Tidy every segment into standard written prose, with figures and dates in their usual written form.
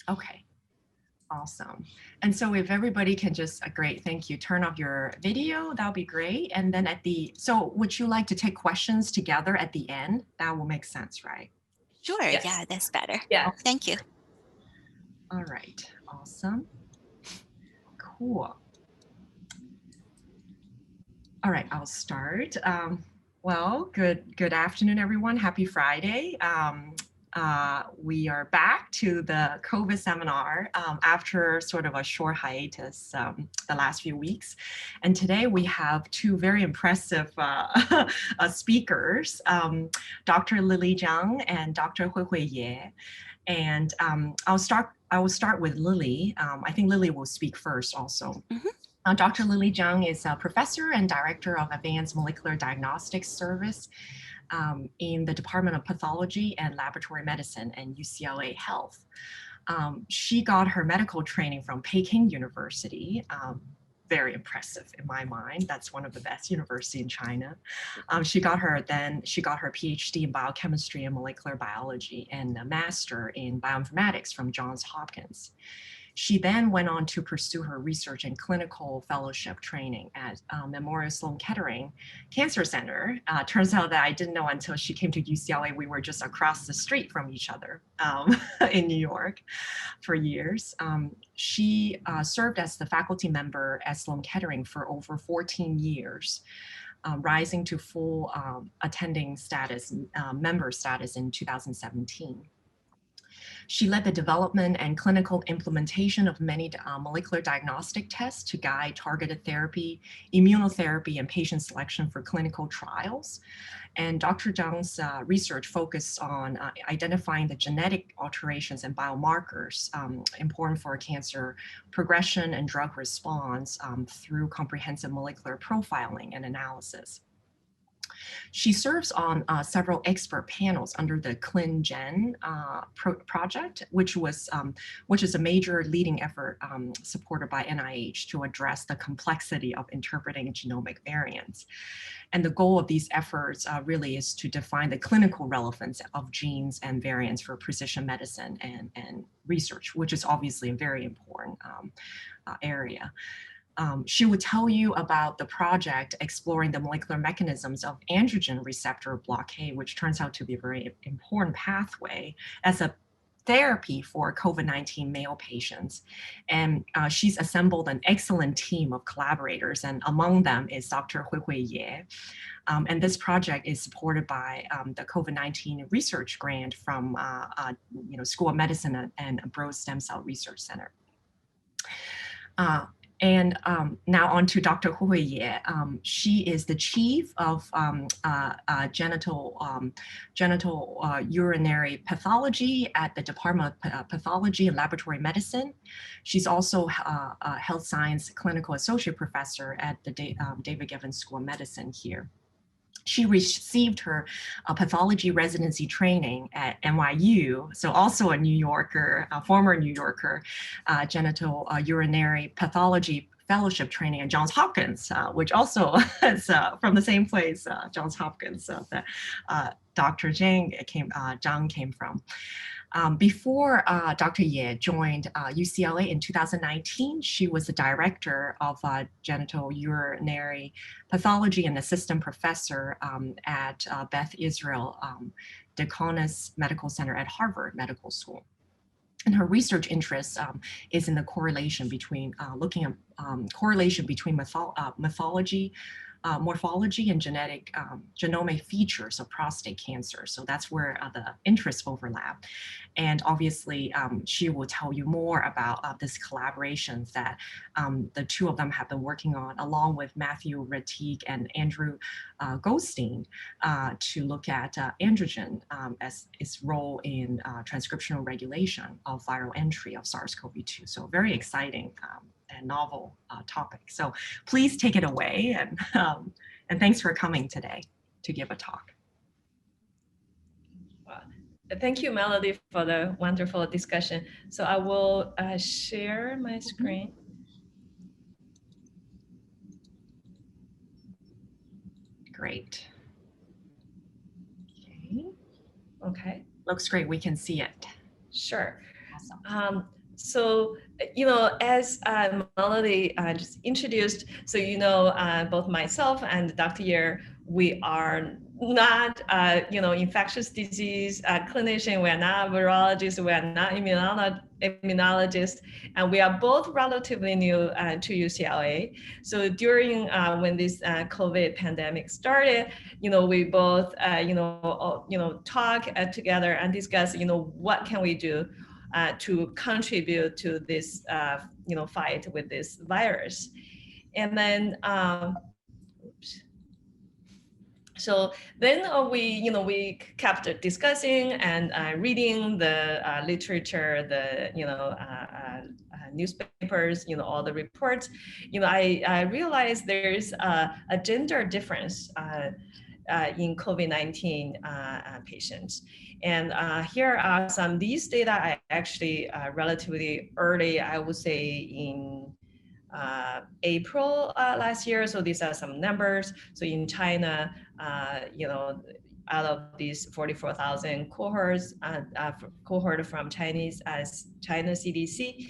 Okay. Awesome. And so if everybody can just, great, thank you, turn off your video, that'll be great. And then so would you like to take questions together at the end? That will make sense, right? Sure, Yes. yeah, that's better. Yeah. Thank you. All right, awesome. Cool. All right, I'll start. Well, good afternoon, everyone. Happy Friday. We are back to the COVID seminar after sort of a short hiatus the last few weeks. And today we have two very impressive speakers, Dr. Lily Zhang and Dr. Huihui Ye. And I will start with Lily. I think Lily will speak first also. Dr. Lily Zhang is a professor and director of Advanced Molecular Diagnostics Service in the Department of Pathology and Laboratory Medicine and UCLA Health. She got her medical training from Peking University. Very impressive in my mind. That's one of the best universities in China. She got her PhD in biochemistry and molecular biology and a master in bioinformatics from Johns Hopkins. She then went on to pursue her research and clinical fellowship training at Memorial Sloan Kettering Cancer Center. Turns out that I didn't know until she came to UCLA, we were just across the street from each other in New York for years. She served as the faculty member at Sloan Kettering for over 14 years. Rising to full attending status, member status in 2017. She led the development and clinical implementation of many molecular diagnostic tests to guide targeted therapy, immunotherapy, and patient selection for clinical trials. And Dr. Zhang's research focused on identifying the genetic alterations and biomarkers important for cancer progression and drug response through comprehensive molecular profiling and analysis. She serves on several expert panels under the ClinGen project, which is a major leading effort supported by NIH to address the complexity of interpreting genomic variants. And the goal of these efforts really is to define the clinical relevance of genes and variants for precision medicine and research, which is obviously a very important area. She would tell you about the project exploring the molecular mechanisms of androgen receptor blockade, which turns out to be a very important pathway as a therapy for COVID-19 male patients. And she's assembled an excellent team of collaborators, and among them is Dr. Huihui Ye. And this project is supported by the COVID-19 research grant from School of Medicine and Broad Stem Cell Research Center. And now on to Dr. Huihui Ye. She is the chief of genital urinary pathology at the Department of Pathology and Laboratory Medicine. She's also a health science clinical associate professor at the David Givens School of Medicine here. She received her pathology residency training at NYU, so also a New Yorker, a former New Yorker, genital urinary pathology fellowship training at Johns Hopkins, which also is from the same place, Johns Hopkins, that Dr. Zhang came from. Before Dr. Ye joined UCLA in 2019, she was the director of genital urinary pathology and assistant professor at Beth Israel Deaconess Medical Center at Harvard Medical School. And her research interest is in the correlation between looking at correlation between morphology and genomic features of prostate cancer. So that's where the interests overlap. And obviously, she will tell you more about this collaboration that the two of them have been working on, along with Matthew Rettig and Andrew Goldstein, to look at androgen as its role in transcriptional regulation of viral entry of SARS-CoV-2. So very exciting and novel topic. So please take it away, and thanks for coming today to give a talk. Thank you, Melody, for the wonderful discussion. So I will share my screen. Great. Okay. Looks great. We can see it. Sure. So, as Melody just introduced, so, both myself and Dr. Yer, we are not, infectious disease clinician. We are not virologists. We are not immunologists. And we are both relatively new to UCLA. So during when this COVID pandemic started, we both, talk together and discuss, what can we do to contribute to this, fight with this virus. And then, so then we kept discussing and reading the literature, the newspapers, all the reports. I realized there's a gender difference in COVID-19 patients. And here are some, these data I actually relatively early, I would say in April last year. So these are some numbers. So in China, out of these 44,000 cohorts, cohort from China CDC.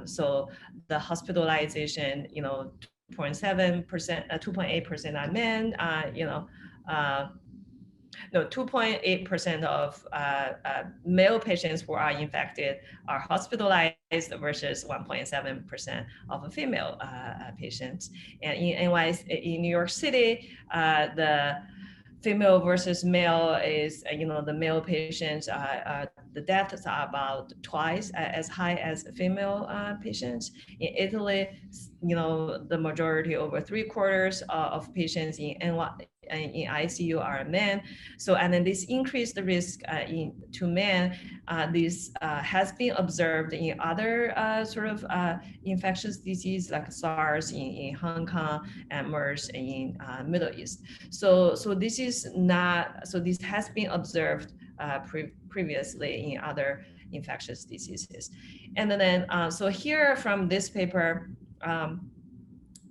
So the hospitalization, 2.7%, 2.8% are men, 2.8% of male patients who are infected are hospitalized versus 1.7% of female patients. And in New York City, the female versus male is, the male patients, the deaths are about twice as high as female patients. In Italy, the majority, over 3/4 of patients in ICU are men. So, and then this increased the risk to men. This has been observed in other sort of infectious disease like SARS in Hong Kong and MERS in Middle East. So this is not, so this has been observed previously in other infectious diseases. And then, so here from this paper,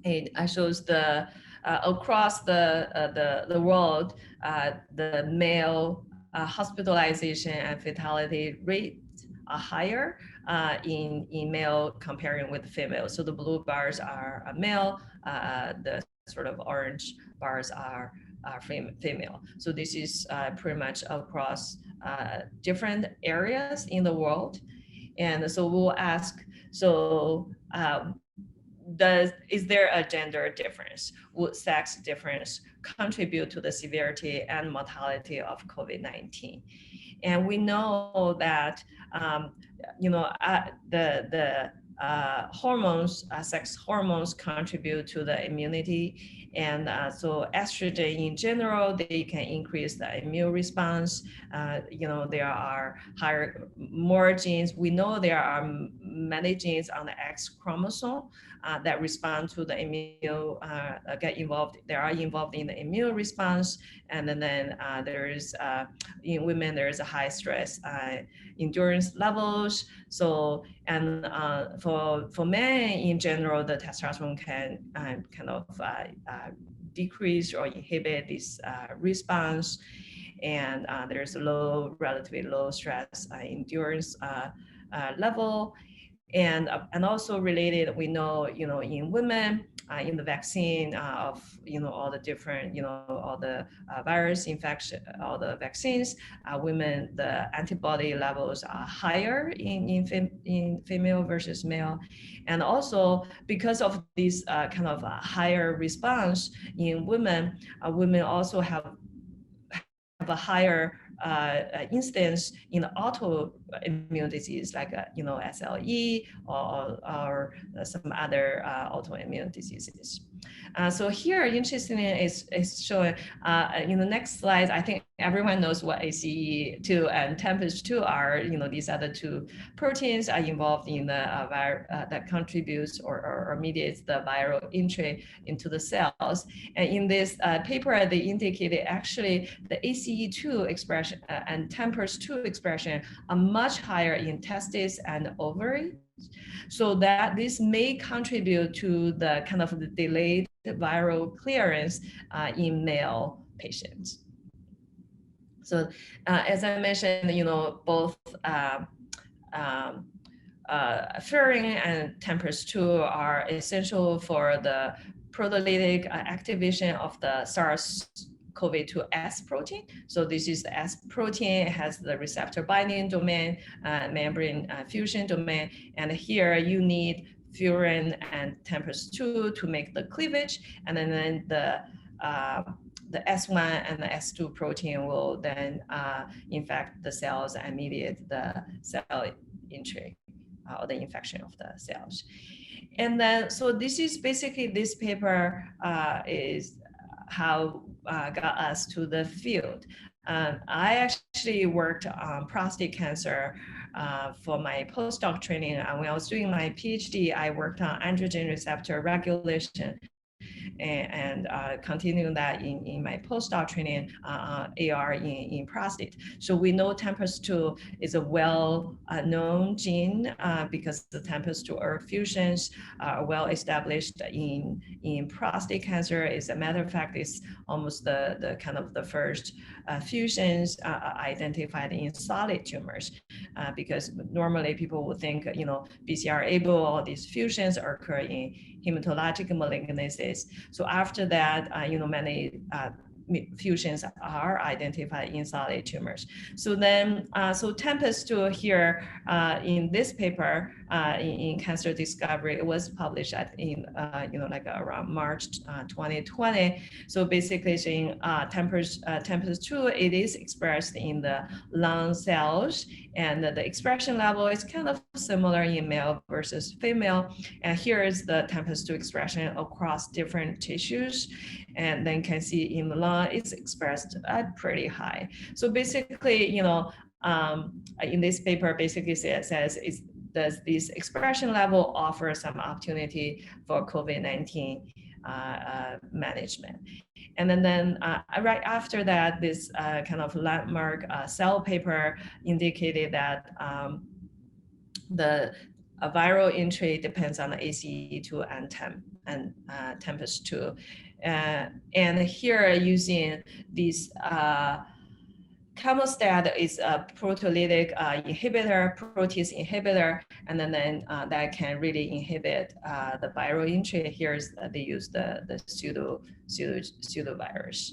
it shows the across the world, the male hospitalization and fatality rates are higher in male comparing with female. So the blue bars are male, the sort of orange bars are female. So this is pretty much across different areas in the world. And so we'll ask, so is there a gender difference? Would sex difference contribute to the severity and mortality of COVID-19? And we know that the hormones, sex hormones, contribute to the immunity. And so estrogen in general, they can increase the immune response. There are more genes. We know there are many genes on the X chromosome that respond to the immune, get involved. They are involved in the immune response. And then there is, in women, there is a high stress endurance levels. So, and for men in general, the testosterone can kind of decrease or inhibit this response. And there's a relatively low stress endurance level. And also related, we know, in women, in the vaccine of, all the different, all the virus infection, all the vaccines, women, the antibody levels are higher in female versus male. And also because of this kind of higher response in women, women also have a higher instance in autoimmune disease like SLE or some other autoimmune diseases. So here, interestingly, is showing in the next slide. I think everyone knows what ACE2 and TMPRSS2 are. These are the two proteins are involved in the that contributes or mediates the viral entry into the cells. And in this paper, they indicated actually the ACE2 expression and TMPRSS2 expression are much higher in testes and ovary. So that this may contribute to the kind of the delayed viral clearance in male patients. So as I mentioned, both furin and TMPRSS2 are essential for the proteolytic activation of the SARS-CoV-2 protein. So this is the S protein. It has the receptor binding domain, membrane fusion domain, and here you need furin and TMPRSS2 to make the cleavage, and then the S1 and the S2 protein will then infect the cells and mediate the cell entry or the infection of the cells. And then, so this is basically, this paper is how got us to the field. I actually worked on prostate cancer for my postdoc training. When I was doing my PhD, I worked on androgen receptor regulation and continuing that in my postdoc training, AR in prostate. So we know TMPRSS2 is a well-known gene because the TMPRSS2 ERK fusions are well established in prostate cancer. As a matter of fact, it's almost the kind of the first fusions identified in solid tumors because normally people would think, BCR-ABL, all these fusions occur in hematologic malignancies. So after that, many fusions are identified in solid tumors. So then, so TMPRSS2 here in this paper in Cancer Discovery, it was published in around March 2020. So basically saying TMPRSS2, it is expressed in the lung cells, and the expression level is kind of similar in male versus female. And here is the TMPRSS2 expression across different tissues. And then can see in the lung, it's expressed at pretty high. So basically, in this paper, basically says does this expression level offer some opportunity for COVID-19 management? And then right after that, this kind of landmark Cell paper indicated that the viral entry depends on the ACE2 and TMPRSS2. And here using this Camostat is a proteolytic inhibitor, protease inhibitor, and then that can really inhibit the viral entry. Here's they use the pseudovirus.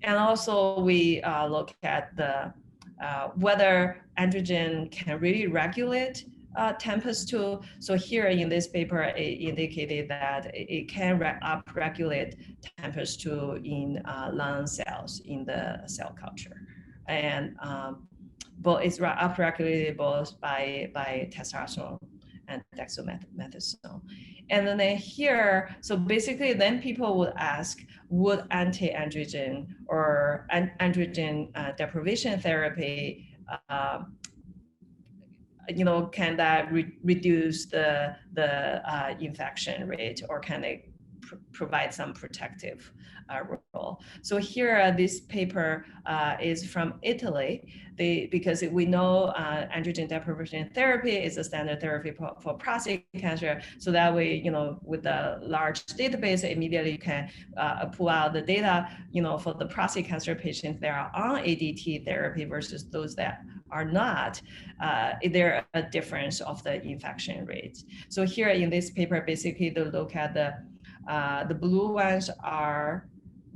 And also we look at the whether androgen can really regulate TMPRSS2. So here in this paper, it indicated that it can upregulate TMPRSS2 in lung cells in the cell culture, and but it's upregulated both by testosterone and dexamethasone. And then here, so basically, then people would ask, would anti-androgen or androgen deprivation therapy can that reduce the infection rate, or can they provide some protective role? So here, this paper is from Italy. Because we know androgen deprivation therapy is a standard therapy for prostate cancer. So that way, with a large database, immediately you can pull out the data, for the prostate cancer patients that are on ADT therapy versus those that are not, there a difference of the infection rates. So here in this paper, basically they look at the blue ones are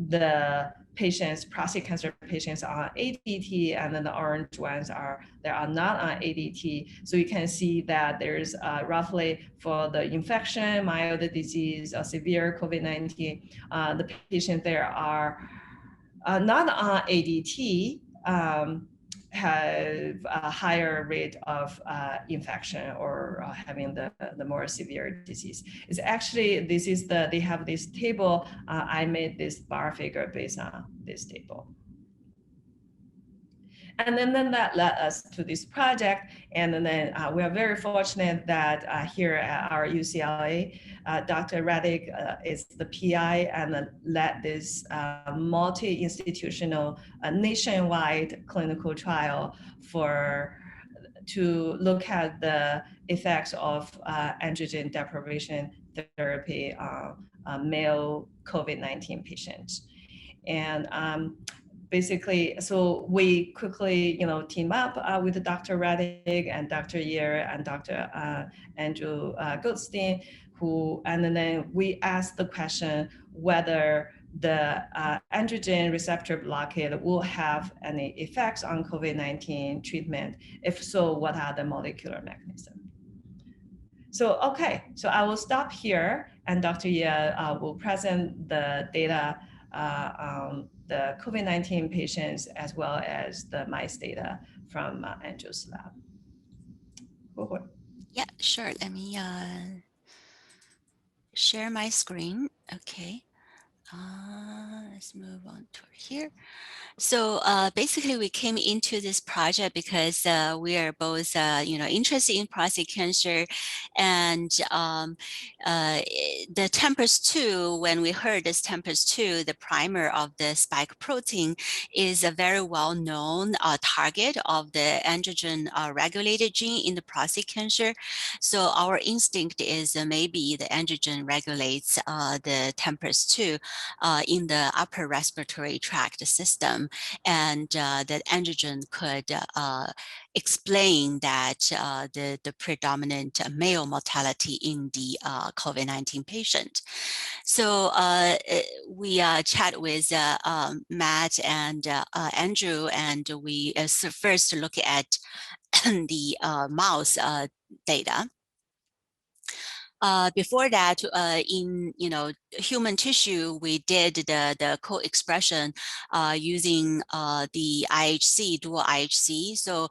the patients, prostate cancer patients on ADT, and then the orange ones are not on ADT. So you can see that there's roughly for the infection, mild disease, or severe COVID-19, the patients there are not on ADT, have a higher rate of infection or having the more severe disease. It's actually, they have this table. I made this bar figure based on this table. And then that led us to this project. And then we are very fortunate that here at our UCLA, Dr. Raddick is the PI and led this multi-institutional nationwide clinical trial to look at the effects of androgen deprivation therapy on male COVID-19 patients. And basically, so we quickly, team up with Dr. Reddick and Dr. Year and Dr. Andrew Goldstein, and then we asked the question whether the androgen receptor blockade will have any effects on COVID-19 treatment. If so, what are the molecular mechanisms? So, okay, so I will stop here, and Dr. Ye will present the data on the COVID-19 patients as well as the mice data from Andrew's lab. Yeah, sure. Let me share my screen. Okay. Let's move on to here. So basically, we came into this project because we are both, interested in prostate cancer, and the TMPRSS2. When we heard this TMPRSS2, the primer of the spike protein, is a very well-known target of the androgen-regulated gene in the prostate cancer. So our instinct is maybe the androgen regulates the TMPRSS2 in the upper respiratory tract system, and that androgen could explain that the predominant male mortality in the COVID-19 patient. So we chat with Matt and Andrew, and we first look at the mouse data. Before that, in human tissue, we did the co-expression using the IHC, dual IHC. So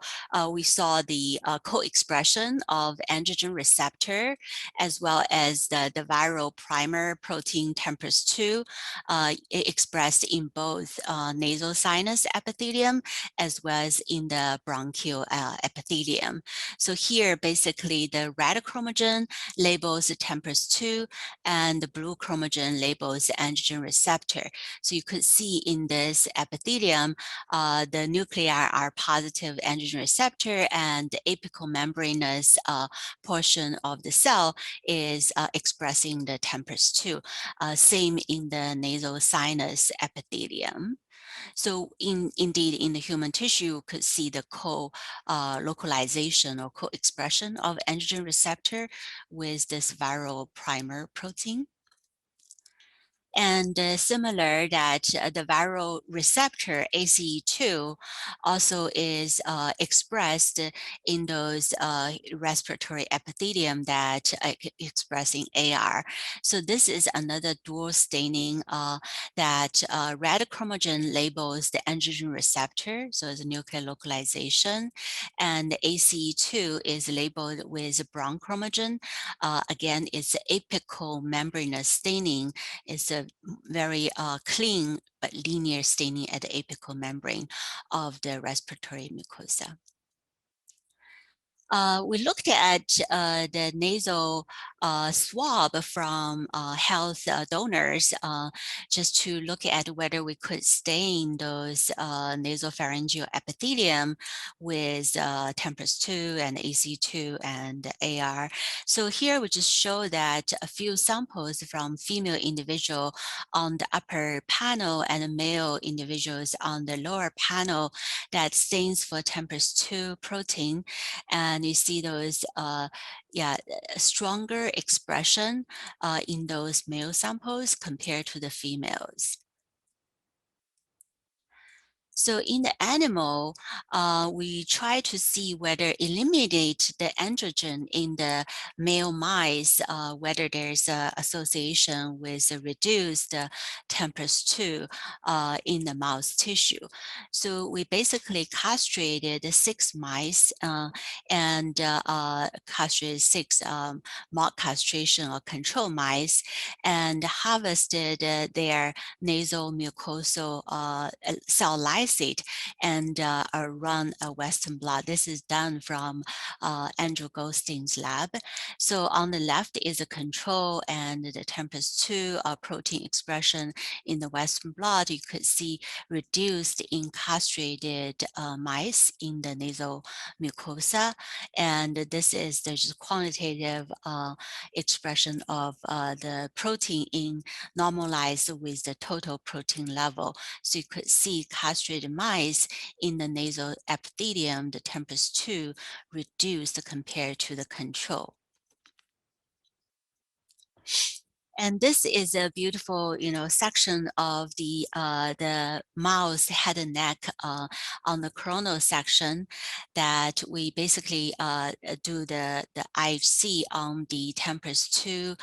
we saw the co-expression of androgen receptor as well as the viral primer protein TMPRSS2 expressed in both nasal sinus epithelium as well as in the bronchial epithelium. So here, basically, the red chromogen labels TMPRSS2 and the blue chromogen labels androgen receptor. So you could see in this epithelium, the nuclei are positive androgen receptor, and the apical membranous portion of the cell is expressing the TMPRSS2. Same in the nasal sinus epithelium. So indeed, in the human tissue, you could see the co-localization or co-expression of androgen receptor with this viral primer protein. And similar that the viral receptor ACE2 also is expressed in those respiratory epithelium that expressing AR. So this is another dual staining that red chromogen labels the androgen receptor, so it's a nuclear localization, and ACE2 is labeled with brown chromogen. Again, it's apical membranous staining. It's a very clean but linear staining at the apical membrane of the respiratory mucosa. We looked at the nasal swab from health donors just to look at whether we could stain those nasopharyngeal epithelium with TMPRSS2 and AC2 and AR. So here we just show that a few samples from female individual on the upper panel and male individuals on the lower panel that stains for TMPRSS2 protein. And you see those stronger expression in those male samples compared to the females. So in the animal, we try to see whether eliminate the androgen in the male mice, whether there's an association with a reduced TMPRSS2 in the mouse tissue. So we basically castrated 6 mice and castrated 6 mock castration or control mice and harvested their nasal mucosal cell lysate and run a Western blot. This is done from Andrew Goldstein's lab. So on the left is a control and the TMPRSS2 protein expression in the Western blot. You could see reduced in castrated mice in the nasal mucosa. And this is the just quantitative expression of the protein in normalized with the total protein level. So you could see castrated castrated mice in the nasal epithelium, the TEMPRESS-2 reduced compared to the control. And this is a beautiful, section of the mouse head and neck on the coronal section that we basically do the IHC on the TEMPRESS-2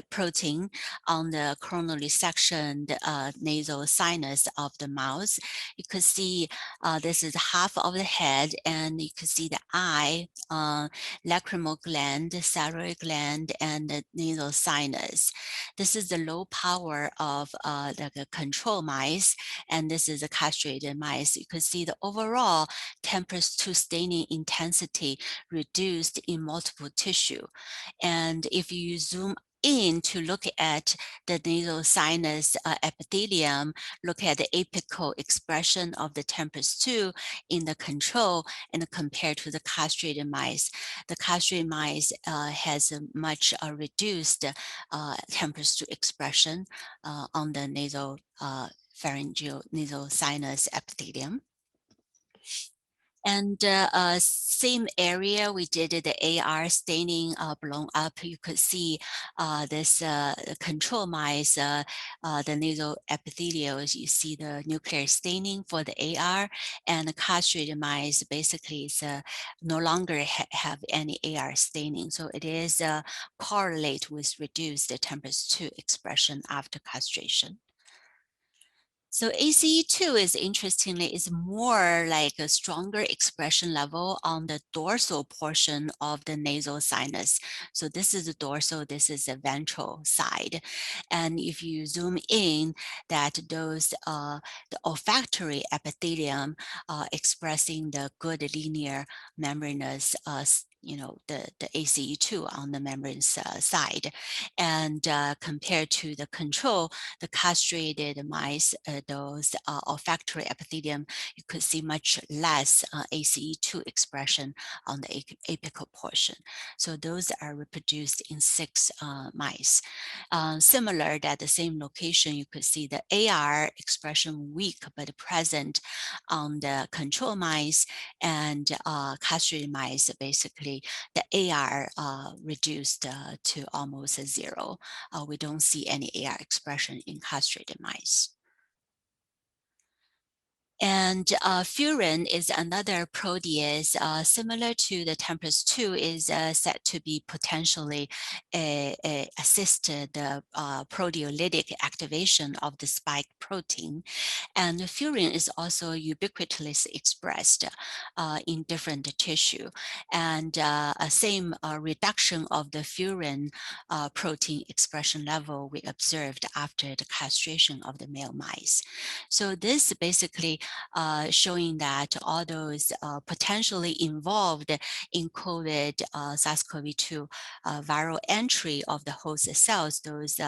protein on the coronally sectioned nasal sinus of the mouse. You could see this is half of the head, and you could see the eye, lacrimal gland, thyroid gland, and the nasal sinus. This is the low power of the control mice, and this is a castrated mice. You could see the overall TEMPRESS-2 staining intensity reduced in multiple tissue. And if you zoom in to look at the nasal sinus epithelium, look at the apical expression of the TEMPRESS-2 in the control and compared to the castrated mice. The castrated mice has a much reduced TEMPRESS-2 expression on the nasal pharyngeal nasal sinus epithelium. And same area, we did the AR staining blown up. You could see this control mice, the nasal epithelials. You see the nuclear staining for the AR, and the castrated mice basically is no longer have any AR staining. So it is correlate with reduced TEMPRESS-2 expression after castration. So ACE2 is interestingly is more like a stronger expression level on the dorsal portion of the nasal sinus. So this is the dorsal, this is the ventral side. And if you zoom in, that those the olfactory epithelium expressing the good linear membranous the ACE2 on the membrane side. And compared to the control, the castrated mice, those olfactory epithelium, you could see much less ACE2 expression on the apical portion. So those are reproduced in 6 mice. Similar at the same location, you could see the AR expression weak but present on the control mice, and castrated mice, basically the AR reduced to almost 0. We don't see any AR expression in castrated mice. And furin is another protease similar to the TEMPRESS-2 is said to be potentially assisted the proteolytic activation of the spike protein. And furin is also ubiquitously expressed in different tissue. And same reduction of the furin protein expression level we observed after the castration of the male mice. So this basically showing that all those potentially involved in COVID SARS-CoV-2 viral entry of the host cells, those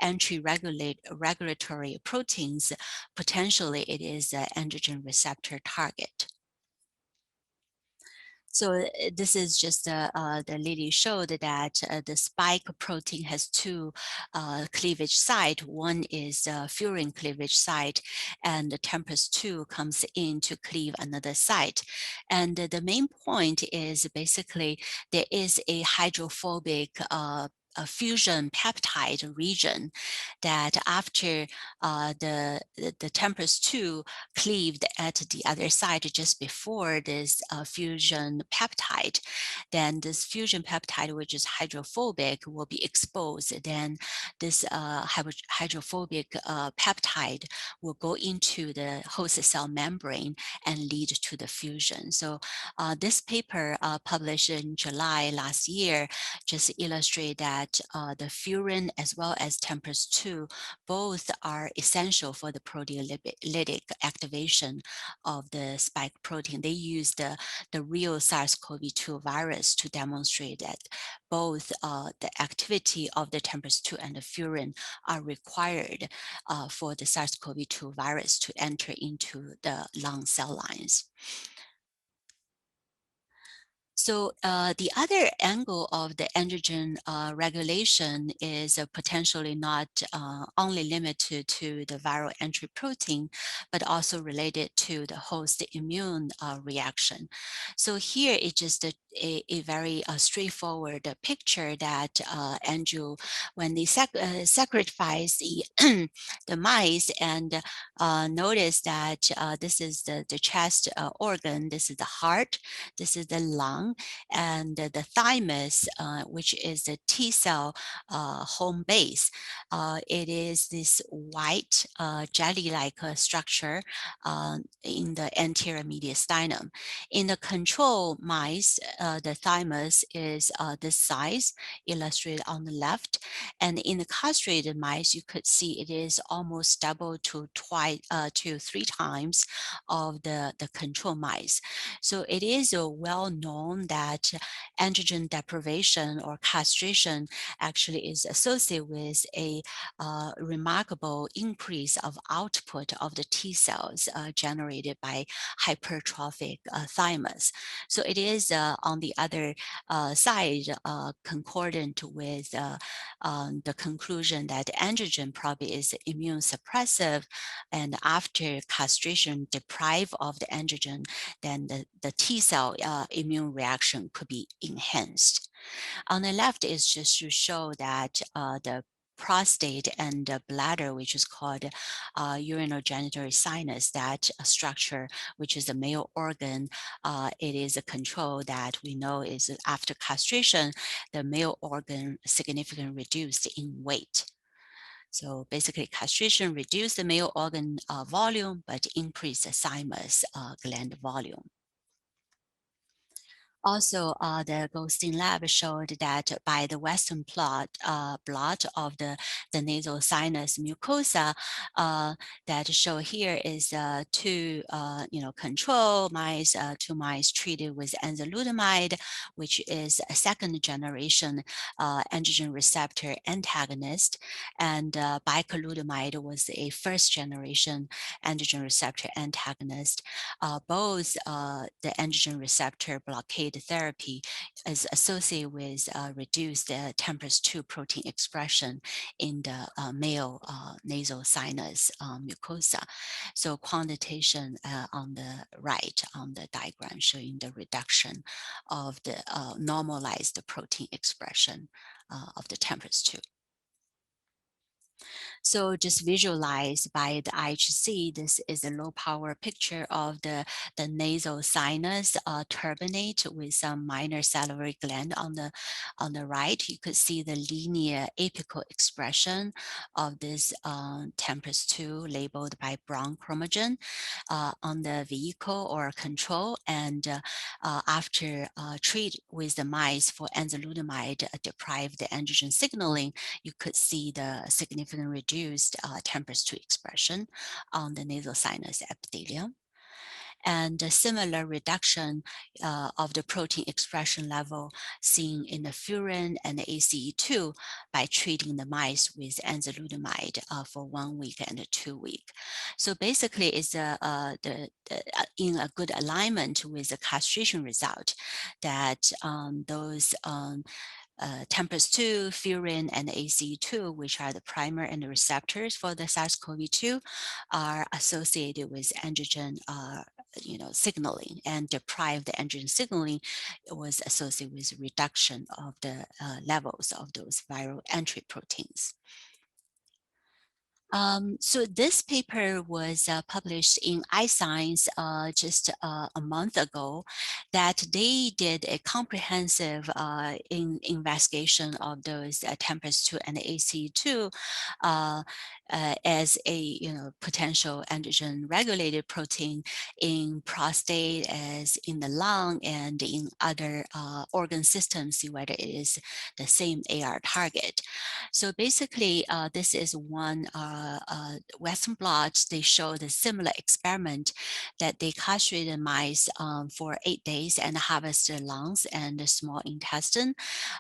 entry regulatory proteins, potentially it is an androgen receptor target. So this is just the Lily showed that the spike protein has 2 cleavage site. One is furin cleavage site, and the TEMPRESS-2 comes in to cleave another site. And the main point is basically there is a hydrophobic a fusion peptide region that after the TEMPRESS-2 cleaved at the other side just before this fusion peptide, then this fusion peptide, which is hydrophobic, will be exposed. Then this hydrophobic peptide will go into the host cell membrane and lead to the fusion. So this paper published in July last year just illustrate that the furin as well as TEMPRESS-2 both are essential for the proteolytic activation of the spike protein. They use the real SARS-CoV-2 virus to demonstrate that both the activity of the TEMPRESS-2 and the furin are required for the SARS-CoV-2 virus to enter into the lung cell lines. So the other angle of the androgen regulation is potentially not only limited to the viral entry protein, but also related to the host immune reaction. So here it's just a very straightforward picture that Andrew, when they sacrifice the mice and notice that this is the chest organ, this is the heart, this is the lung, and the thymus, which is the T cell home base. It is this white jelly-like structure in the anterior mediastinum. In the control mice, the thymus is this size, illustrated on the left, and in the castrated mice, you could see it is almost double to three times of the control mice. So it is well known that androgen deprivation or castration actually is associated with a remarkable increase of output of the T cells generated by hypertrophic thymus. So it is on the other side concordant with the conclusion that androgen probably is immune suppressive, and after castration deprived of the androgen, then the T cell immune reaction could be enhanced. On the left is just to show that the prostate and the bladder, which is called urinary sinus, that structure, which is a male organ, it is a control that we know is after castration, the male organ significantly reduced in weight. So basically castration reduced the male organ volume, but increased the thymus gland volume. Also, the Goldstein lab showed that by the Western blot of the nasal sinus mucosa that show here is two control mice, two mice treated with enzalutamide, which is a second generation androgen receptor antagonist, and bicalutamide was a first generation androgen receptor antagonist. Both the androgen receptor blockade therapy is associated with reduced TMPRSS2 protein expression in the male nasal sinus mucosa. So quantitation on the right on the diagram showing the reduction of the normalized protein expression of the TMPRSS2. So just visualize by the IHC, this is a low power picture of the nasal sinus turbinate with some minor salivary gland on the right. You could see the linear apical expression of this TMPRSS2 labeled by brown chromogen on the vehicle or control. And after treat with the mice for enzalutamide deprived the androgen signaling, you could see the significant reduced TMPRSS2 expression on the nasal sinus epithelium. And a similar reduction of the protein expression level seen in the furin and the ACE2 by treating the mice with enzalutamide for 1 week and 2 weeks. So basically it's in a good alignment with the castration result that those TMPRSS2, furin, and ACE2, which are the primer and the receptors for the SARS-CoV-2, are associated with androgen signaling, and deprived the androgen signaling was associated with reduction of the levels of those viral entry proteins. So this paper was published in iScience just a month ago, that they did a comprehensive investigation of those TMPRSS2 and ACE2 as a potential androgen regulated protein in prostate, as in the lung, and in other organ systems, see whether it is the same AR target. So basically, this is one Western blots, they showed a similar experiment that they castrated mice for 8 days and harvested lungs and the small intestine.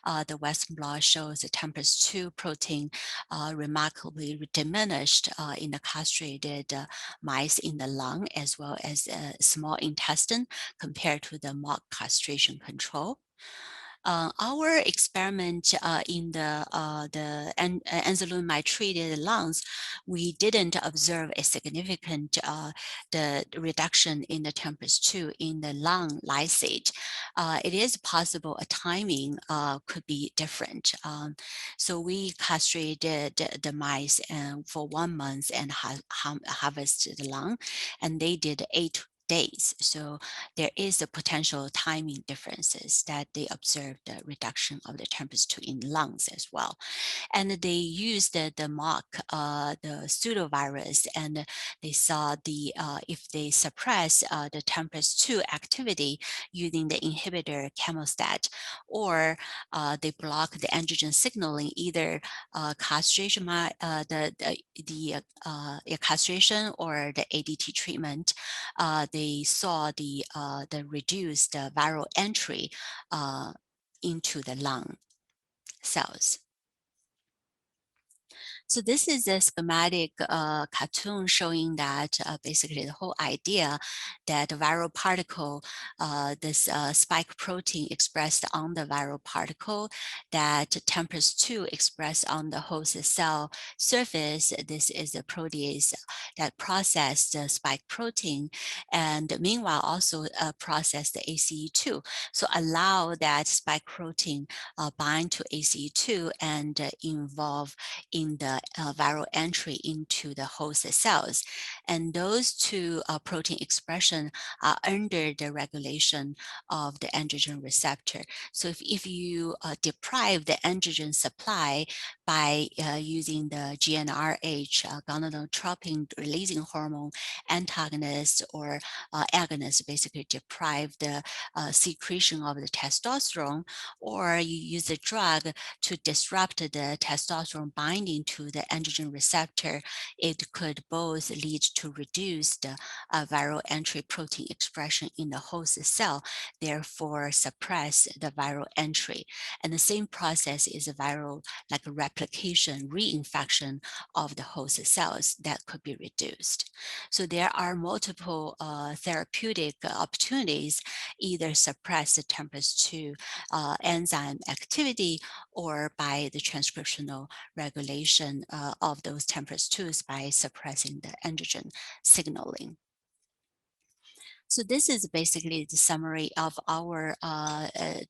The Western blot shows the TMPRSS2 protein remarkably diminished in the castrated mice in the lung as well as small intestine compared to the mock castration control. Our experiment in the enzalutamide-treated lungs, we didn't observe a significant the reduction in the TMPRSS2 in the lung lysate. It is possible a timing could be different. So we castrated the mice for 1 month and harvested the lung, and they did 8 days. So there is a potential timing differences that they observed the reduction of the TMPRSS2 in lungs as well. And they used the mock, the pseudovirus, and they saw the if they suppress the TMPRSS2 activity using the inhibitor chemostat, or they block the androgen signaling, either castration, castration or the ADT treatment, they saw the reduced viral entry into the lung cells. So this is a schematic cartoon showing that basically the whole idea that the viral particle, this spike protein expressed on the viral particle, that TMPRSS2 expressed on the host cell surface. This is a protease that processed the spike protein, and meanwhile also process the ACE2. So allow that spike protein bind to ACE2 and involve in the viral entry into the host cells. And those two protein expression are under the regulation of the androgen receptor. So if you deprive the androgen supply by using the GnRH, gonadotropin releasing hormone antagonist or agonist, basically deprive the secretion of the testosterone, or you use a drug to disrupt the testosterone binding to the androgen receptor, it could both lead to reduced viral entry protein expression in the host cell, therefore suppress the viral entry. And the same process is a viral like a replication, reinfection of the host cells that could be reduced. So there are multiple therapeutic opportunities, either suppress the TMPRSS2 enzyme activity or by the transcriptional regulation of those TMPRSS2s by suppressing the androgen signaling. So this is basically the summary of our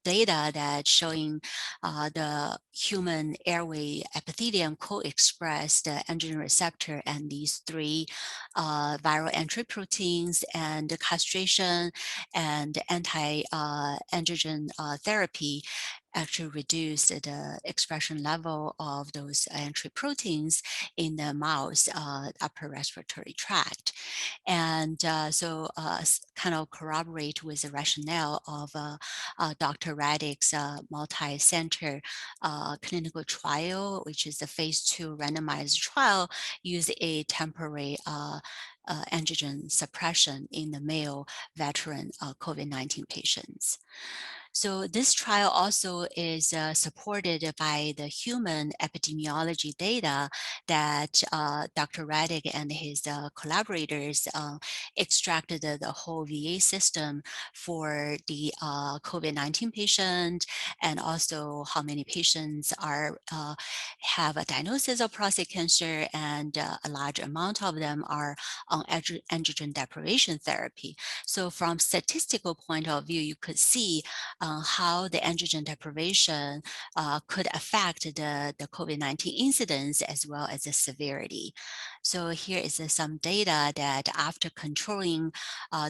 data that showing the human airway epithelium co-expressed the androgen receptor and these 3 viral entry proteins, and the castration and anti-androgen therapy actually reduced the expression level of those entry proteins in the mouse upper respiratory tract. And so kind of corroborate with the rationale of Dr. Raddick's multi-center clinical trial, which is the phase 2 randomized trial, used a temporary androgen suppression in the male veteran COVID-19 patients. So this trial also is supported by the human epidemiology data that Dr. Raddick and his collaborators extracted the whole VA system for the COVID-19 patient, and also how many patients are have a diagnosis of prostate cancer, and a large amount of them are on androgen deprivation therapy. So from statistical point of view, you could see how the androgen deprivation could affect the COVID-19 incidence as well as the severity. So here is some data that after controlling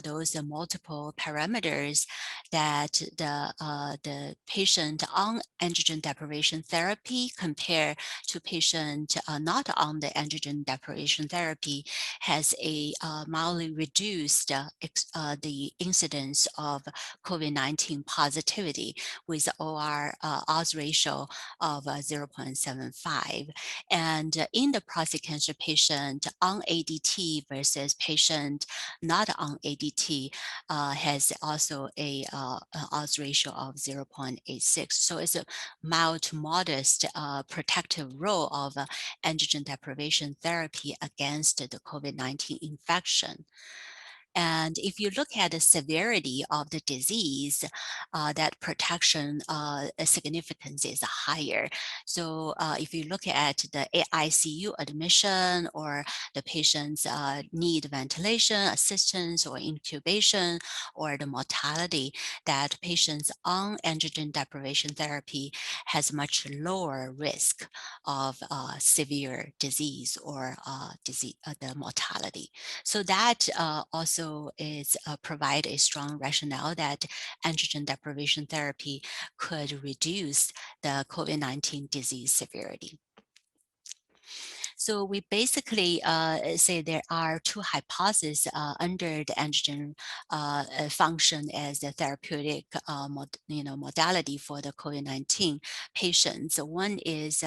those multiple parameters, that the patient on androgen deprivation therapy compared to patient not on the androgen deprivation therapy has a mildly reduced the incidence of COVID-19 positive positivity with OR odds ratio of 0.75. And in the prostate cancer patient on ADT versus patient not on ADT has also a odds ratio of 0.86. So it's a mild to modest protective role of androgen deprivation therapy against the COVID-19 infection. And if you look at the severity of the disease, that protection significance is higher. So if you look at the ICU admission or the patients need ventilation assistance or incubation or the mortality, that patients on androgen deprivation therapy has much lower risk of severe disease or the mortality. So that also is provide a strong rationale that androgen deprivation therapy could reduce the COVID-19 disease severity. So we basically say there are two hypotheses under the androgen function as the therapeutic modality for the COVID-19 patients. So one is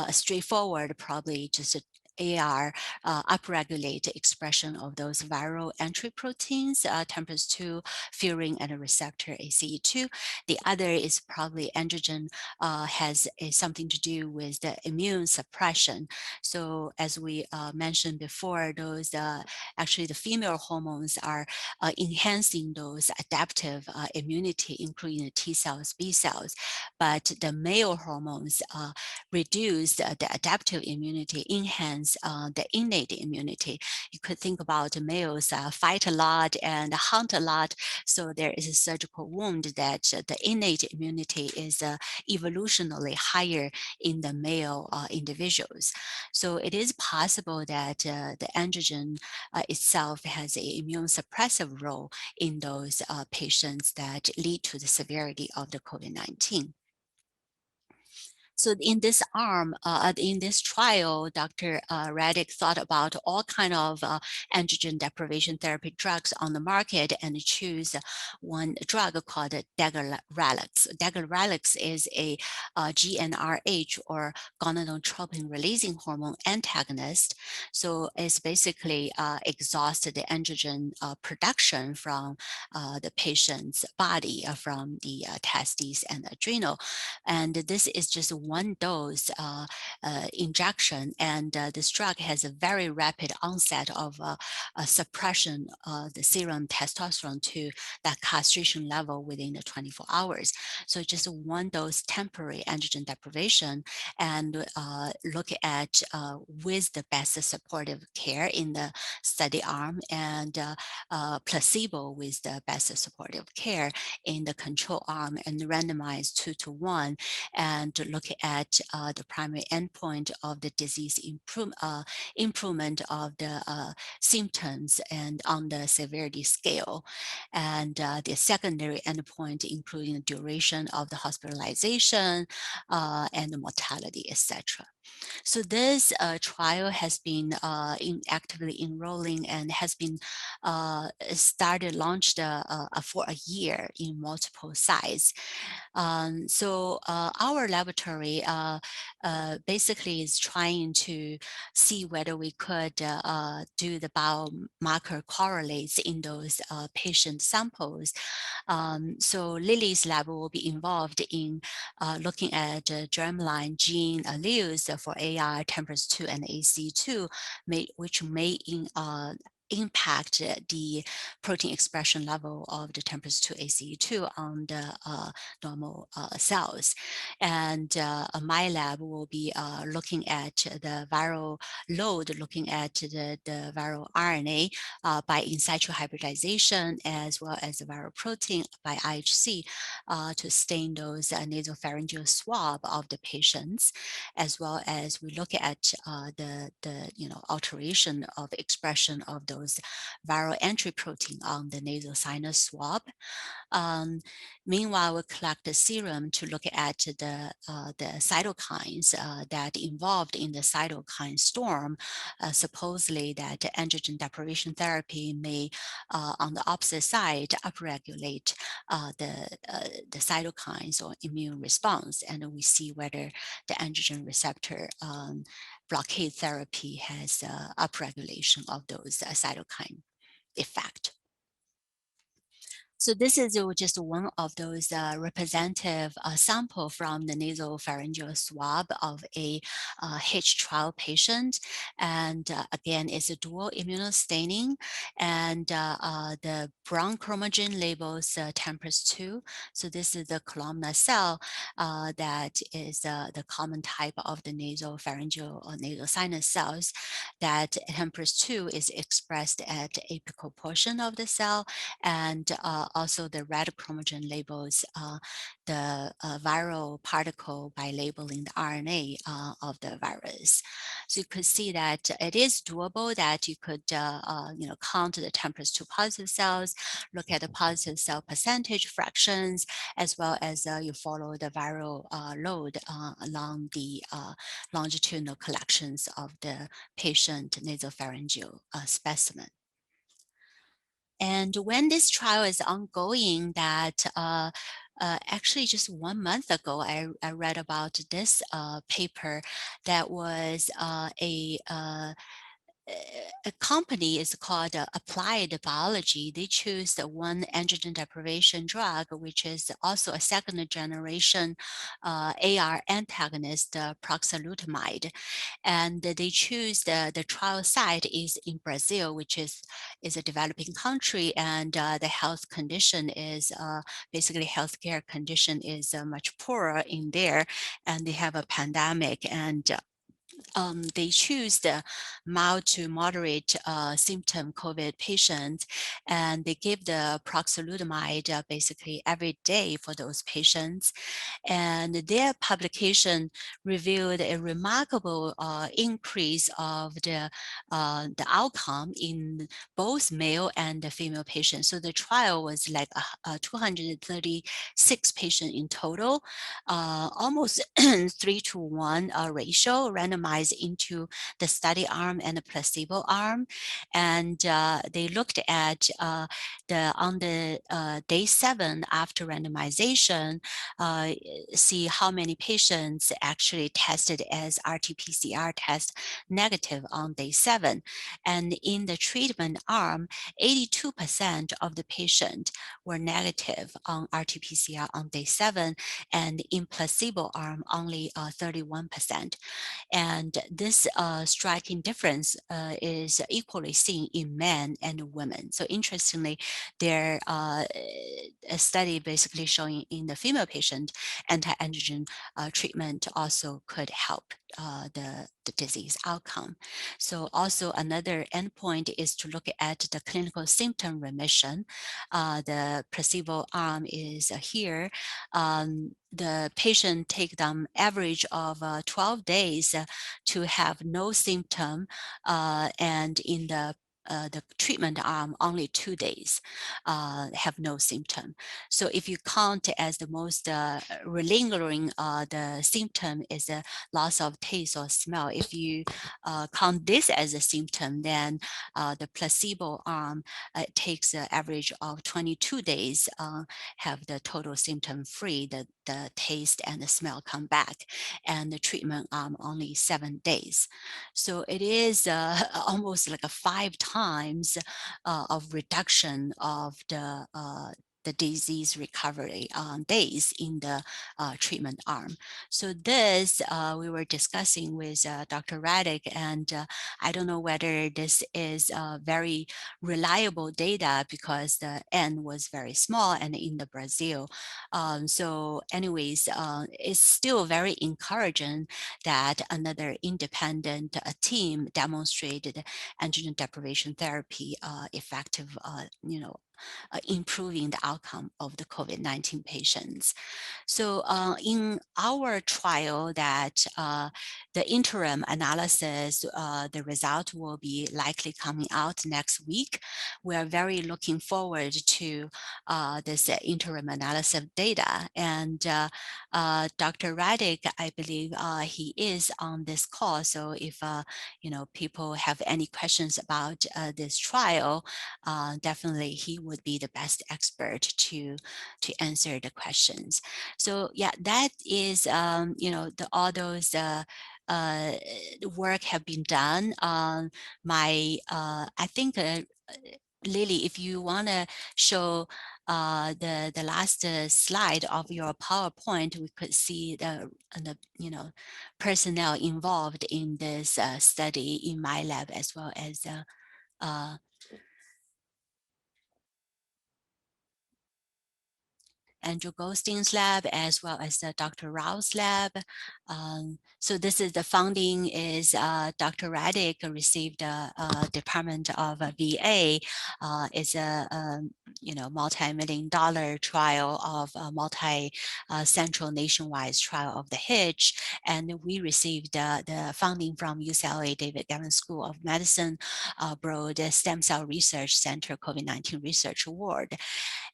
straightforward, probably just AR upregulate expression of those viral entry proteins, TMPRSS2, furin, and a receptor ACE2. The other is probably androgen has something to do with the immune suppression. So as we mentioned before, those actually the female hormones are enhancing those adaptive immunity, including the T cells, B cells, but the male hormones reduce the adaptive immunity, enhance the innate immunity. You could think about males fight a lot and hunt a lot, so there is a surgical wound that the innate immunity is evolutionally higher in the male individuals. So it is possible that the androgen itself has an immune suppressive role in those patients that lead to the severity of the COVID-19. So in this arm, in this trial, Dr. Reddick thought about all kind of androgen deprivation therapy drugs on the market and choose one drug called degarelix. Degarelix is a GnRH or gonadotropin releasing hormone antagonist. So it's basically exhausted the androgen production from the patient's body, from the testes and adrenal. And this is just one dose injection, and this drug has a very rapid onset of suppression of the serum testosterone to that castration level within the 24 hours. So just one dose temporary androgen deprivation, and look at with the best supportive care in the study arm, and placebo with the best supportive care in the control arm, and randomized 2-to-1, and to look at the primary endpoint of the disease improvement of the symptoms and on the severity scale, and the secondary endpoint including the duration of the hospitalization and the mortality, etc. So this trial has been actively enrolling and has been launched for a year in multiple sites. So our laboratory basically is trying to see whether we could do the biomarker correlates in those patient samples. So Lily's lab will be involved in looking at germline gene alleles for AR, TMPRSS2, and ACE2, which may impact the protein expression level of the TMPRSS2 ACE2 on the normal cells. And my lab will be looking at the viral load, looking at the viral RNA by in situ hybridization, as well as the viral protein by IHC to stain those nasopharyngeal swab of the patients, as well as we look at the alteration of expression of those viral entry protein on the nasal sinus swab. Meanwhile, we collect the serum to look at the cytokines that involved in the cytokine storm. Supposedly that androgen deprivation therapy may, on the opposite side, upregulate the cytokines or immune response, and we see whether the androgen receptor blockade therapy has upregulation of those cytokine effect. So this is just one of those representative sample from the nasopharyngeal swab of a H trial patient. And again, it's a dual immunostaining, and the brown chromogen labels TMPRSS2. So this is the columnar cell that is the common type of the nasopharyngeal or nasal sinus cells, that TMPRSS2 is expressed at apical portion of the cell, and also the red chromogen labels the viral particle by labeling the RNA of the virus. So you could see that it is doable, that you could count the TMPRSS2 positive cells, look at the positive cell percentage fractions, as well as you follow the viral load along the longitudinal collections of the patient nasopharyngeal specimen. And when this trial is ongoing, that actually just 1 month ago, I read about this paper that was a company is called Applied Biology. They choose the one androgen deprivation drug, which is also a second generation AR antagonist, proxalutamide. And they choose the trial site is in Brazil, which is a developing country, and the health condition is basically healthcare condition is much poorer in there, and they have a pandemic, and they choose the mild to moderate symptom COVID patients, and they give the proxalutamide basically every day for those patients. And their publication revealed a remarkable increase of the outcome in both male and the female patients. So the trial was like 236 patients in total, almost 3-to-1 ratio, randomized into the study arm and the placebo arm. And they looked at on the day 7 after randomization, see how many patients actually tested as RT-PCR test negative on day 7. And in the treatment arm, 82% of the patients were negative on RT-PCR on day 7, and in placebo arm, only 31%. And this striking difference is equally seen in men and women. So interestingly, there a study basically showing in the female patient, anti-androgen treatment also could help the disease outcome. So also another endpoint is to look at the clinical symptom remission. The placebo arm is here. The patient take them average of 12 days to have no symptom, and in the treatment arm, only 2 days have no symptom. So if you count as the most lingering, the symptom is a loss of taste or smell. If you count this as a symptom, then the placebo arm takes an average of 22 days, have the total symptom free, the taste and the smell come back, and the treatment arm only 7 days. So it is almost like a 5 times of reduction of the disease recovery days in the treatment arm. So this we were discussing with Dr. Raddick, and I don't know whether this is very reliable data because the N was very small and in the Brazil. So anyways, it's still very encouraging that another independent team demonstrated androgen deprivation therapy effective, improving the outcome of the COVID-19 patients. So in our trial that the interim analysis, the result will be likely coming out next week. We are very looking forward to this interim analysis data. And Dr. Raddick, I believe he is on this call. So if people have any questions about this trial, definitely he would be the best expert to answer the questions. So yeah, that is all those work have been done. I think Lily, if you want to show the last slide of your PowerPoint, we could see the personnel involved in this study in my lab, as well as Andrew Goldstein's lab, as well as Dr. Rao's lab. So this is the funding is Dr. Raddick received Department of VA. It's a multi-million-dollar trial of multi-central nationwide trial of the Hitch, and we received the funding from UCLA David Gavin School of Medicine Broad Stem Cell Research Center COVID-19 Research Award.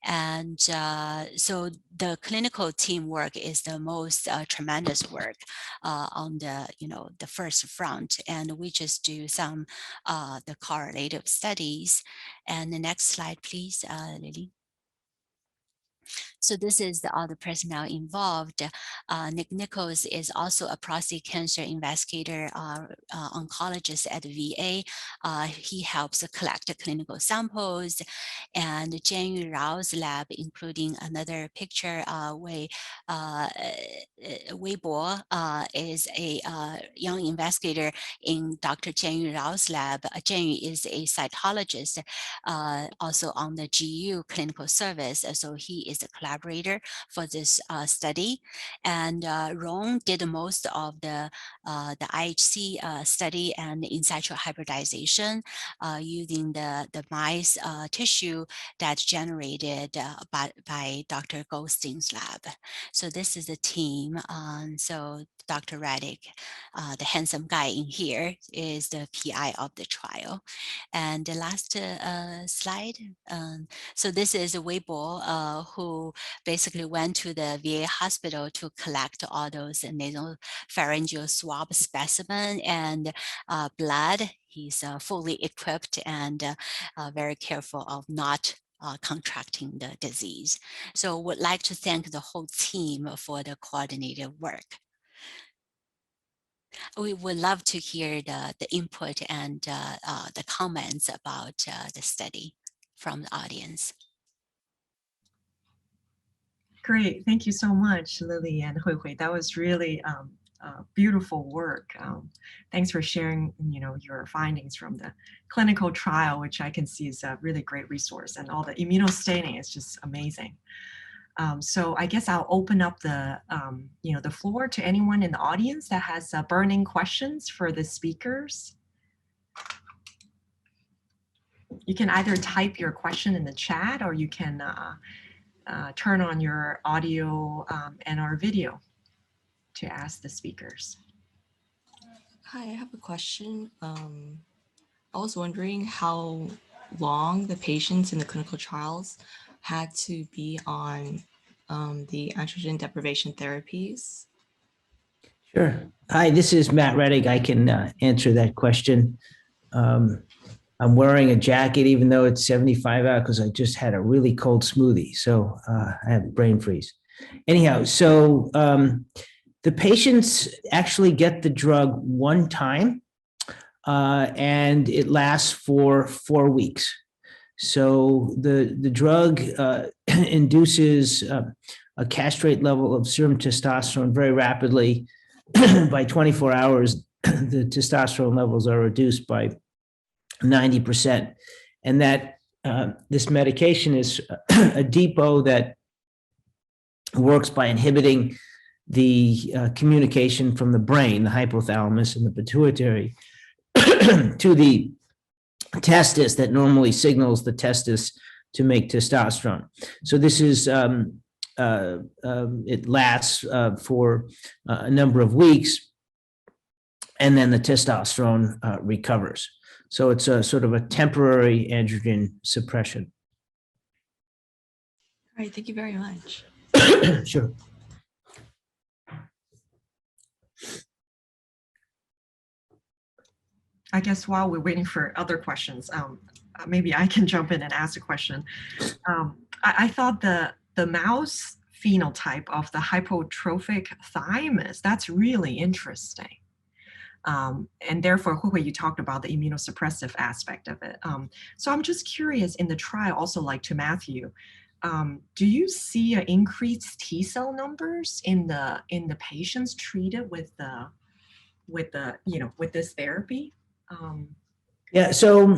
And so the clinical teamwork is the most tremendous work on the first front, and we just do some the correlative studies. And the next slide, please, Lily. So this is all the personnel involved. Nick Nichols is also a prostate cancer investigator, oncologist at the VA. He helps collect the clinical samples. And Zhang Rao's lab, including another picture, Wei Bo is a young investigator in Dr. Zhang Rao's lab. Zhang is a cytologist, also on the GU clinical service. So he is a collaborator for this study. And Rong did most of the IHC study and in situ hybridization using the mice tissue that's generated by Dr. Goldstein's lab. So this is the team. So Dr. Raddick, the handsome guy in here, is the PI of the trial. And the last slide. So this is Weibo, who basically went to the VA hospital to collect all those nasopharyngeal swab specimen and blood. He's fully equipped and very careful of not contracting the disease. So would like to thank the whole team for the coordinated work. We would love to hear the input and the comments about the study from the audience. Great, thank you so much, Lily and Huihui. That was really beautiful work. Thanks for sharing, your findings from the clinical trial, which I can see is a really great resource, and all the immunostaining is just amazing. So I guess I'll open up the floor to anyone in the audience that has burning questions for the speakers. You can either type your question in the chat, or you can turn on your audio and our video to ask the speakers. Hi, I have a question. I was wondering how long the patients in the clinical trials had to be on the androgen deprivation therapies. Sure. Hi, this is Matt Reddick. I can answer that question. I'm wearing a jacket even though it's 75 out because I just had a really cold smoothie. So I have brain freeze. Anyhow, so the patients actually get the drug one time and it lasts for 4 weeks. So the drug induces a castrate level of serum testosterone very rapidly. By 24 hours, the testosterone levels are reduced by 90%. And that this medication is a depot that works by inhibiting the communication from the brain, the hypothalamus and the pituitary, to the testis that normally signals the testis to make testosterone. So this is, it lasts for a number of weeks, and then the testosterone recovers. So it's a sort of a temporary androgen suppression. All right, thank you very much. Sure. I guess while we're waiting for other questions, maybe I can jump in and ask a question. I thought the mouse phenotype of the hypertrophic thymus, that's really interesting. And therefore, Huihui, you talked about the immunosuppressive aspect of it. So I'm just curious, in the trial, also like to Matthew, do you see an increased T cell numbers in the patients treated with this therapy? Yeah, so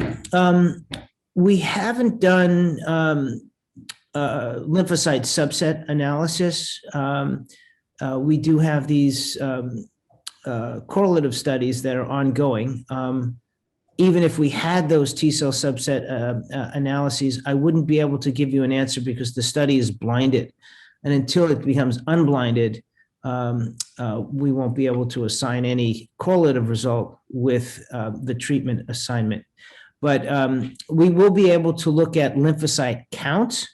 we haven't done lymphocyte subset analysis. We do have these correlative studies that are ongoing. Even if we had those T cell subset analyses, I wouldn't be able to give you an answer because the study is blinded. And until it becomes unblinded, we won't be able to assign any correlative result with the treatment assignment. But we will be able to look at lymphocyte count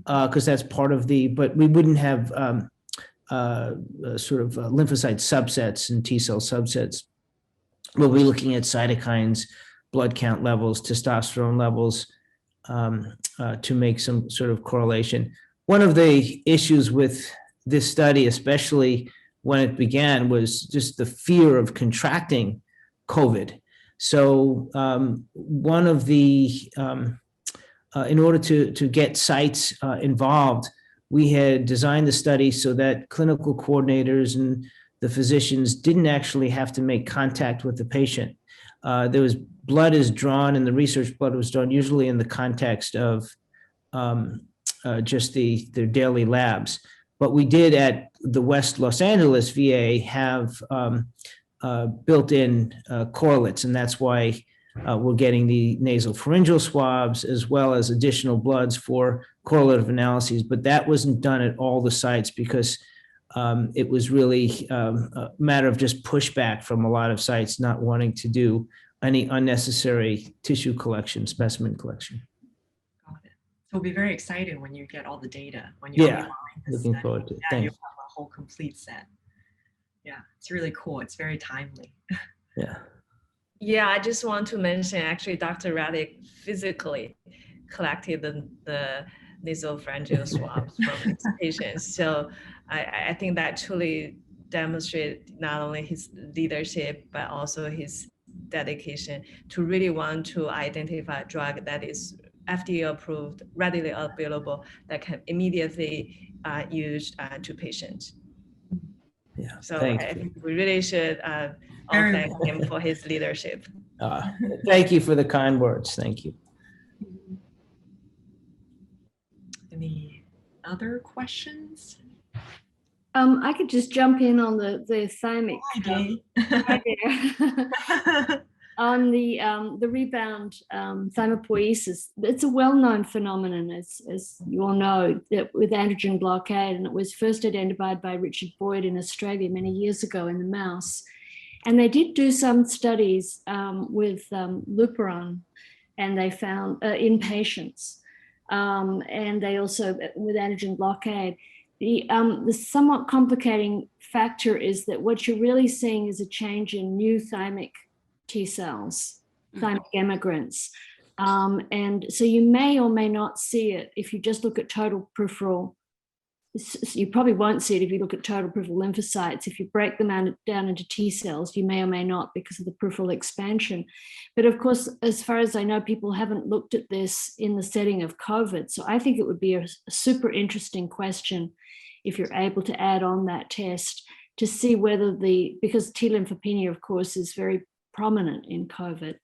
because that's part of but we wouldn't have sort of lymphocyte subsets and T cell subsets. We'll be looking at cytokines, blood count levels, testosterone levels to make some sort of correlation. One of the issues with this study, especially when it began, was just the fear of contracting COVID. So one of the, in order to get sites involved, we had designed the study so that clinical coordinators and the physicians didn't actually have to make contact with the patient. There was blood is drawn, and the research blood was drawn usually in the context of just their daily labs. But we did at the West Los Angeles VA have built-in correlates, and that's why we're getting the nasopharyngeal swabs as well as additional bloods for correlative analyses. But that wasn't done at all the sites because it was really a matter of just pushback from a lot of sites not wanting to do any unnecessary tissue collection, specimen collection. Got it. So it'll be very exciting when you get all the data. When you Looking forward to it. Yeah, you'll Thanks. have a whole complete set. Yeah, it's really cool. It's very timely. Yeah. Yeah, I just want to mention, actually, Dr. Radic physically collected the nasopharyngeal swabs from his patients. So I think that truly demonstrates not only his leadership, but also his dedication to really want to identify a drug that is FDA approved, readily available, that can immediately use to patients. Yeah. So Thanks. I think we really should all thank him for his leadership. Thank you for the kind words. Thank you. Any other questions? I could just jump in on the thymic on the rebound thymopoiesis. It's a well-known phenomenon, as you all know, that with androgen blockade, and it was first identified by Richard Boyd in Australia many years ago in the mouse. And they did do some studies with Luperon, and they found in patients, and they also with androgen blockade. The somewhat complicating factor is that what you're really seeing is a change in new thymic T cells, thymic emigrants. And so you may or may not see it if you just look at total peripheral. You probably won't see it if you look at total peripheral lymphocytes. If you break them down into T cells, you may or may not because of the peripheral expansion. But of course, as far as I know, people haven't looked at this in the setting of COVID. So I think it would be a super interesting question if you're able to add on that test to see whether because T lymphopenia, of course, is very prominent in COVID,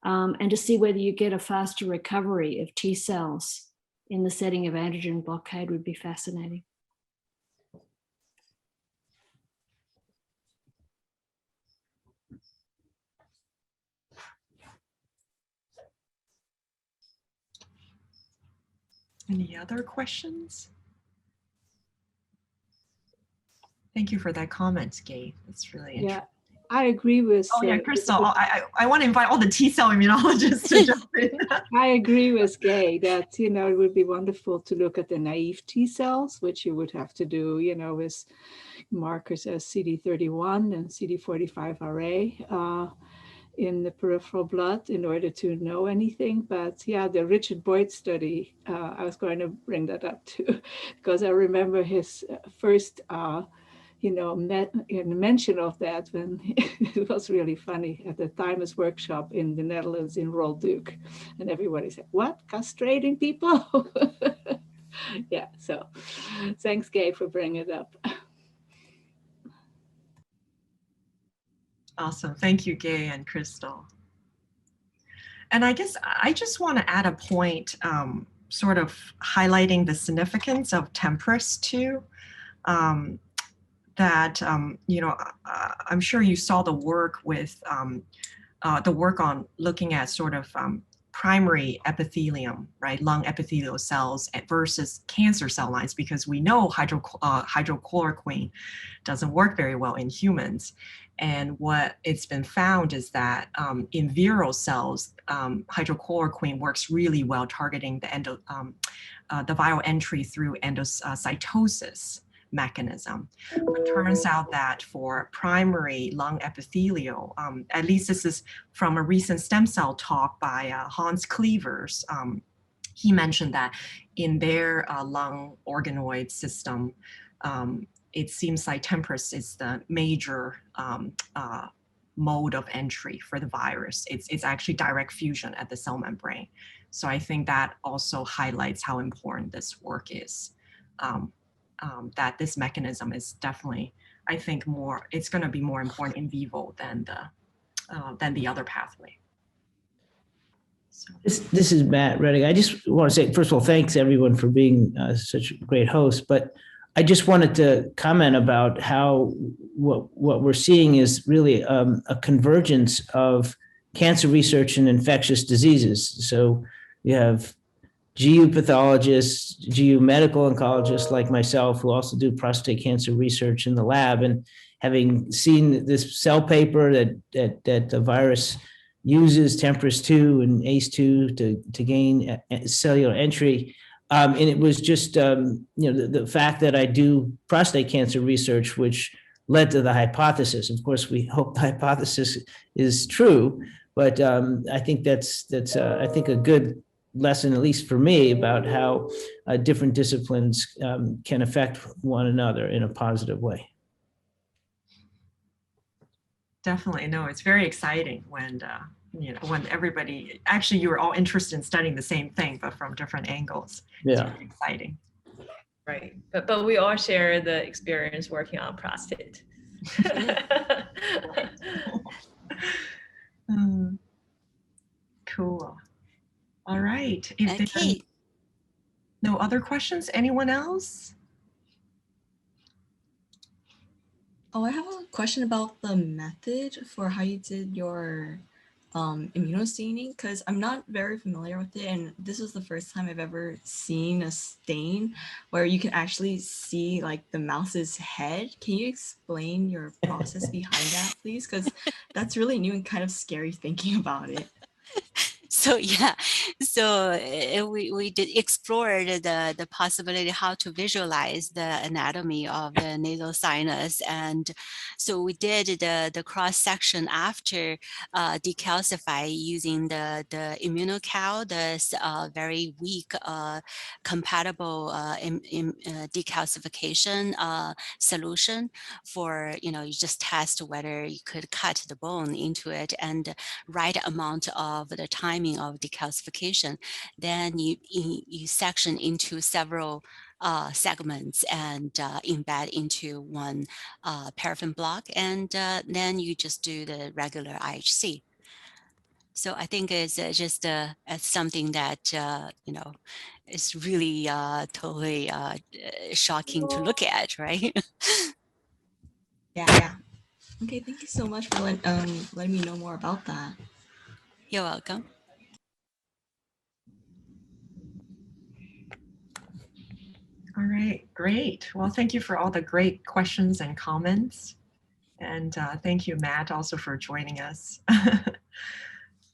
and to see whether you get a faster recovery of T cells in the setting of androgen blockade would be fascinating. Any other questions? Thank you for that comment, Gabe. That's really interesting. I agree with. Oh yeah, Crystal. I want to invite all the T-cell immunologists to jump in. I agree with Gay that, you know, it would be wonderful to look at the naive T cells, which you would have to do, you know, with markers as CD31 and CD45RA in the peripheral blood in order to know anything. But yeah, the Richard Boyd study, I was going to bring that up too, because I remember his first mention of that when it was really funny at the Thymic workshop in the Netherlands in Rolduc. And everybody said, what, castrating people? Yeah, so thanks, Gabe, for bringing it up. Awesome. Thank you, Gay and Crystal. And I guess I just want to add a point, sort of highlighting the significance of temperus too. That, I'm sure you saw the work with the work on looking at sort of primary epithelium, right, lung epithelial cells versus cancer cell lines, because we know hydrochloroquine doesn't work very well in humans. And what it's been found is that in viral cells, hydrochloroquine works really well targeting the viral entry through endocytosis mechanism. It turns out that for primary lung epithelial, at least this is from a recent stem cell talk by Hans Clevers, he mentioned that in their lung organoid system, it seems like temperus is the major mode of entry for the virus. It's actually direct fusion at the cell membrane. So I think that also highlights how important this work is. That this mechanism is definitely, I think, it's going to be more important in vivo than the other pathway. So. This is Matt Redding. I just want to say, first of all, thanks everyone for being such a great host. But I just wanted to comment about how what we're seeing is really a convergence of cancer research and infectious diseases. So you have GU pathologists, GU medical oncologists like myself, who also do prostate cancer research in the lab, and having seen this cell paper that the virus uses TMPRSS2 and ACE2 to gain cellular entry. And it was just, the fact that I do prostate cancer research, which led to the hypothesis. Of course, we hope the hypothesis is true, but I think that's I think a good lesson, at least for me, about how different disciplines can affect one another in a positive way. Definitely, no, it's very exciting when when everybody, actually you were all interested in studying the same thing, but from different angles. Yeah, it's very exciting. Right, but we all share the experience working on prostate. Cool. All right. If Okay. there are no other questions, anyone else? Oh, I have a question about the method for how you did your immunostaining, because I'm not very familiar with it, and this is the first time I've ever seen a stain where you can actually see like the mouse's head. Can you explain your process behind that, please? Because that's really new and kind of scary thinking about it. So yeah, so we did explore the possibility how to visualize the anatomy of the nasal sinus, and so we did the cross section after decalcify using the immunocal, this very weak compatible decalcification solution for, you just test whether you could cut the bone into it and right amount of the timing of decalcification. Then you section into several segments and embed into one paraffin block, and then you just do the regular IHC. So I think it's just something that is really totally shocking to look at, right? Yeah. Okay, thank you so much for letting me know more about that. You're welcome. All right, great. Well, thank you for all the great questions and comments. And thank you, Matt, also for joining us.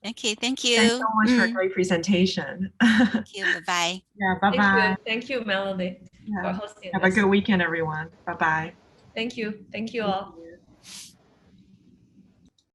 Okay, thank you. Thanks so much for a great presentation. Thank you. Bye-bye. Yeah, bye-bye. Thank you, Melody, for hosting Have a this. good weekend, everyone. Bye-bye. Thank you. Thank you all.